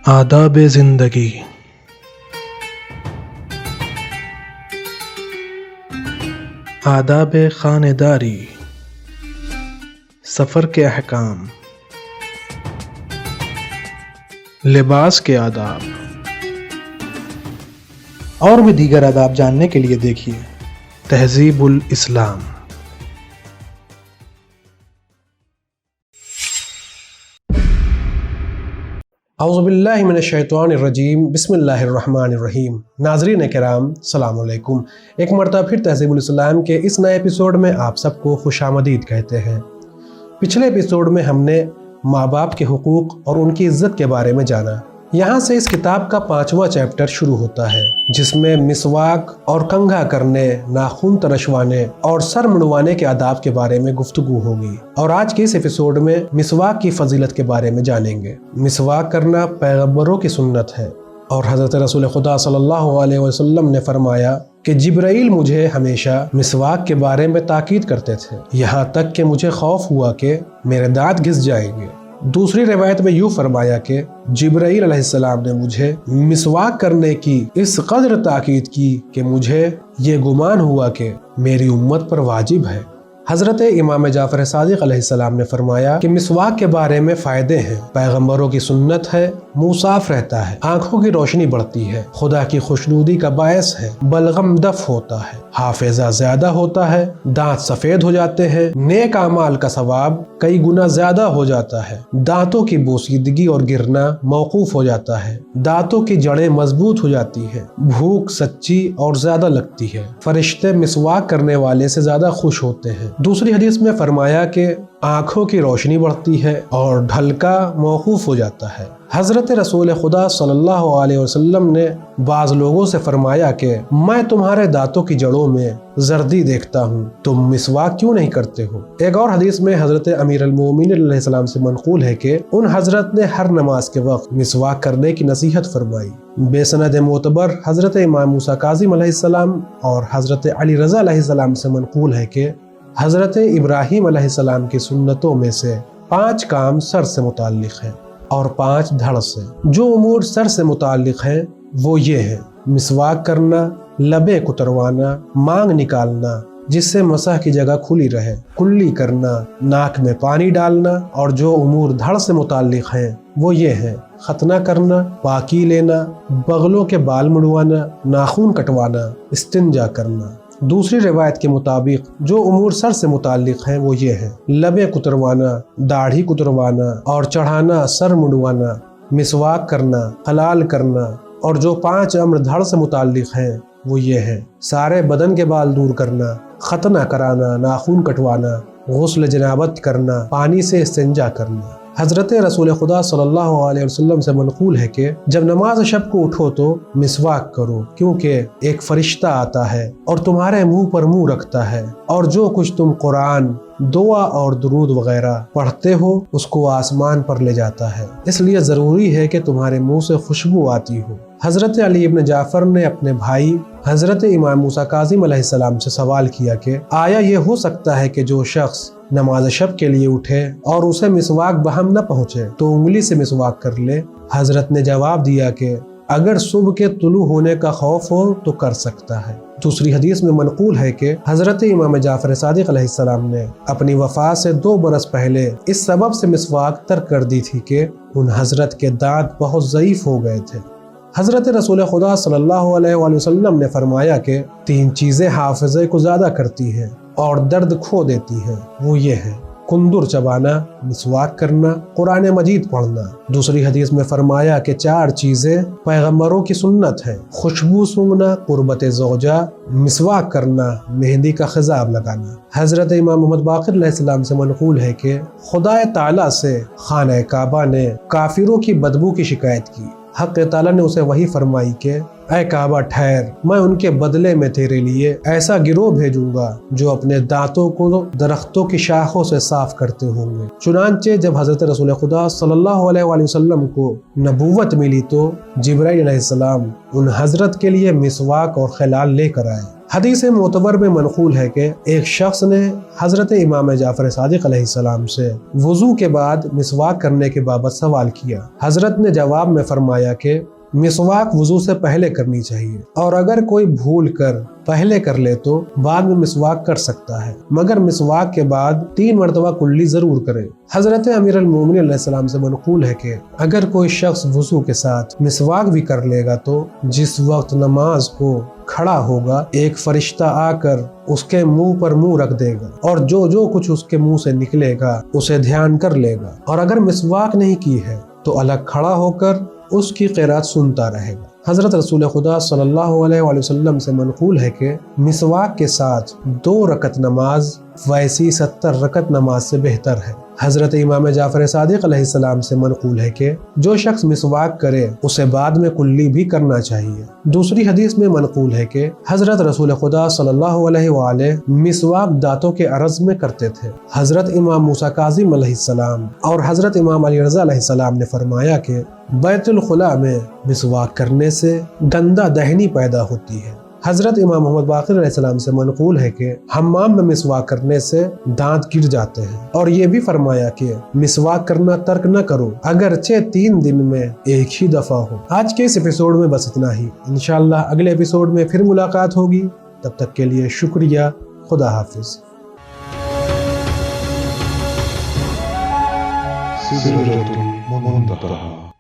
آداب زندگی۔ آداب خانہ داری، سفر کے احکام، لباس کے آداب اور بھی دیگر آداب جاننے کے لیے دیکھیے تہذیب الاسلام۔ اعوذ باللہ من الشیطان الرجیم، بسم اللہ الرحمن الرحیم۔ ناظرین کرام، السلام علیکم۔ ایک مرتبہ پھر تہذیب الاسلام کے اس نئے ایپیسوڈ میں آپ سب کو خوش آمدید کہتے ہیں۔ پچھلے ایپیسوڈ میں ہم نے ماں باپ کے حقوق اور ان کی عزت کے بارے میں جانا۔ یہاں سے اس کتاب کا 5واں چیپٹر شروع ہوتا ہے، جس میں مسواک اور کنگھا کرنے، ناخن ترشوانے اور سر منڈوانے کے آداب کے بارے میں گفتگو ہوگی، اور آج کے اس ایپیسوڈ میں مسواک کی فضیلت کے بارے میں جانیں گے۔ مسواک کرنا پیغمبروں کی سنت ہے، اور حضرت رسول خدا صلی اللہ علیہ وسلم نے فرمایا کہ جبرائیل مجھے ہمیشہ مسواک کے بارے میں تاکید کرتے تھے، یہاں تک کہ مجھے خوف ہوا کہ میرے دانت گھس جائیں گے۔ دوسری روایت میں یوں فرمایا کہ جبرائیل علیہ السلام نے مجھے مسواک کرنے کی اس قدر تاکید کی کہ مجھے یہ گمان ہوا کہ میری امت پر واجب ہے۔ حضرت امام جعفر صادق علیہ السلام نے فرمایا کہ مسواک کے بارے میں فائدے ہیں، پیغمبروں کی سنت ہے، منہ صاف رہتا ہے، آنکھوں کی روشنی بڑھتی ہے، خدا کی خوشنودی کا باعث ہے، بلغم دفع ہوتا ہے، حافظہ زیادہ ہوتا ہے، دانت سفید ہو جاتے ہیں، نیک اعمال کا ثواب کئی گنا زیادہ ہو جاتا ہے، دانتوں کی بوسیدگی اور گرنا موقوف ہو جاتا ہے، دانتوں کی جڑیں مضبوط ہو جاتی ہے، بھوک سچی اور زیادہ لگتی ہے، فرشتے مسواک کرنے والے سے زیادہ خوش ہوتے ہیں۔ دوسری حدیث میں فرمایا کہ آنکھوں کی روشنی بڑھتی ہے اور ڈھلکا موقوف ہو جاتا ہے۔ حضرت رسول خدا صلی اللہ علیہ وسلم نے بعض لوگوں سے فرمایا کہ میں تمہارے دانتوں کی جڑوں میں زردی دیکھتا ہوں، تم مسواک کیوں نہیں کرتے ہو؟ ایک اور حدیث میں حضرت امیر المومنین علیہ السلام سے منقول ہے کہ ان حضرت نے ہر نماز کے وقت مسواک کرنے کی نصیحت فرمائی۔ بے سند معتبر حضرت امام موسیٰ کاظم علیہ السلام اور حضرت علی رضا علیہ السلام سے منقول ہے کہ حضرت ابراہیم علیہ السلام کی سنتوں میں سے 5 کام سر سے متعلق ہیں اور 5 دھڑ سے۔ جو امور سر سے متعلق ہیں وہ یہ ہیں: مسواک کرنا، لبیں کتروانا، مانگ نکالنا جس سے مسح کی جگہ کھلی رہے، کلی کرنا، ناک میں پانی ڈالنا، اور جو امور دھڑ سے متعلق ہیں وہ یہ ہیں: ختنہ کرنا، پاکی لینا، بغلوں کے بال مڑوانا، ناخن کٹوانا، استنجا کرنا۔ دوسری روایت کے مطابق جو امور سر سے متعلق ہیں وہ یہ ہیں: لبیں کتروانا، داڑھی کتروانا اور چڑھانا، سر منڈوانا، مسواک کرنا، حلال کرنا۔ اور جو 5 امر دھڑ سے متعلق ہیں وہ یہ ہیں: سارے بدن کے بال دور کرنا، ختنہ کرانا، ناخن کٹوانا، غسل جنابت کرنا، پانی سے استنجا کرنا۔ حضرت رسول خدا صلی اللہ علیہ وسلم سے منقول ہے کہ جب نماز شب کو اٹھو تو مسواک کرو، کیونکہ ایک فرشتہ آتا ہے اور تمہارے منہ پر منہ رکھتا ہے، اور جو کچھ تم قرآن، دعا اور درود وغیرہ پڑھتے ہو اس کو آسمان پر لے جاتا ہے، اس لیے ضروری ہے کہ تمہارے منہ سے خوشبو آتی ہو۔ حضرت علی ابن جعفر نے اپنے بھائی حضرت امام موسیٰ کاظم علیہ السلام سے سوال کیا کہ آیا یہ ہو سکتا ہے کہ جو شخص نماز شب کے لیے اٹھے اور اسے مسواک بہم نہ پہنچے تو انگلی سے مسواک کر لے؟ حضرت نے جواب دیا کہ اگر صبح کے طلوع ہونے کا خوف ہو تو کر سکتا ہے۔ دوسری حدیث میں منقول ہے کہ حضرت امام جعفر صادق علیہ السلام نے اپنی وفات سے 2 برس پہلے اس سبب سے مسواک ترک کر دی تھی کہ ان حضرت کے دانت بہت ضعیف ہو گئے تھے۔ حضرت رسول خدا صلی اللہ علیہ وآلہ وسلم نے فرمایا کہ 3 چیزیں حافظے کو زیادہ کرتی ہیں اور درد کھو دیتی ہیں، وہ یہ ہیں: کندر چبانا، مسواک کرنا، قرآن مجید پڑھنا۔ دوسری حدیث میں فرمایا کہ 4 چیزیں پیغمبروں کی سنت ہیں: خوشبو سونگھنا، قربت زوجہ، مسواک کرنا، مہندی کا خضاب لگانا۔ حضرت امام محمد باقر علیہ السلام سے منقول ہے کہ خدا تعالیٰ سے خانہ کعبہ نے کافروں کی بدبو کی شکایت کی، حق تعالیٰ نے اسے وہی فرمائی کہ اے کعبہ ٹھہر، میں ان کے بدلے میں تیرے لیے ایسا گروہ بھیجوں گا جو اپنے دانتوں کو درختوں کی شاخوں سے صاف کرتے ہوں گے۔ چنانچہ جب حضرت رسول خدا صلی اللہ علیہ وآلہ وسلم کو نبوت ملی تو جبرائیل علیہ السلام ان حضرت کے لیے مسواک اور خلال لے کر آئے۔ حدیث معتبر میں منقول ہے کہ ایک شخص نے حضرت امام جعفر صادق علیہ السلام سے وضو کے بعد مسواک کرنے کے بابت سوال کیا۔ حضرت نے جواب میں فرمایا کہ مسواک وضو سے پہلے کرنی چاہیے، اور اگر کوئی بھول کر پہلے کر لے تو بعد میں مسواک کر سکتا ہے، مگر مسواک کے بعد 3 مرتبہ کلی ضرور کرے۔ حضرت امیر المومنین علیہ السلام سے منقول ہے کہ اگر کوئی شخص وضو کے ساتھ مسواک بھی کر لے گا تو جس وقت نماز کو کھڑا ہوگا ایک فرشتہ آ کر اس کے منہ پر منہ رکھ دے گا، اور جو کچھ اس کے منہ سے نکلے گا اسے دھیان کر لے گا، اور اگر مسواک نہیں کی ہے تو الگ کھڑا ہو کر اس کی قرات سنتا رہے گا۔ حضرت رسول خدا صلی اللہ علیہ وآلہ وسلم سے منقول ہے کہ مسواک کے ساتھ 2 رکعت نماز ویسی 70 رکعت نماز سے بہتر ہے۔ حضرت امام جعفر صادق علیہ السلام سے منقول ہے کہ جو شخص مسواک کرے اسے بعد میں کلی بھی کرنا چاہیے۔ دوسری حدیث میں منقول ہے کہ حضرت رسول خدا صلی اللہ علیہ وآلہ مسواک دانتوں کے عرض میں کرتے تھے۔ حضرت امام موسیٰ کاظم علیہ السلام اور حضرت امام علی رضا علیہ السلام نے فرمایا کہ بیت الخلاء میں مسواک کرنے سے گندہ دہنی پیدا ہوتی ہے۔ حضرت امام محمد باقر علیہ السلام سے منقول ہے کہ حمام میں مسواک کرنے سے دانت گر جاتے ہیں، اور یہ بھی فرمایا کہ مسواک کرنا ترک نہ کرو اگرچہ 3 دن میں ایک ہی دفعہ ہو۔ آج کے اس ایپیسوڈ میں بس اتنا ہی، انشاءاللہ اگلے ایپیسوڈ میں پھر ملاقات ہوگی۔ تب تک کے لیے شکریہ، خدا حافظ۔ سدرة منتهى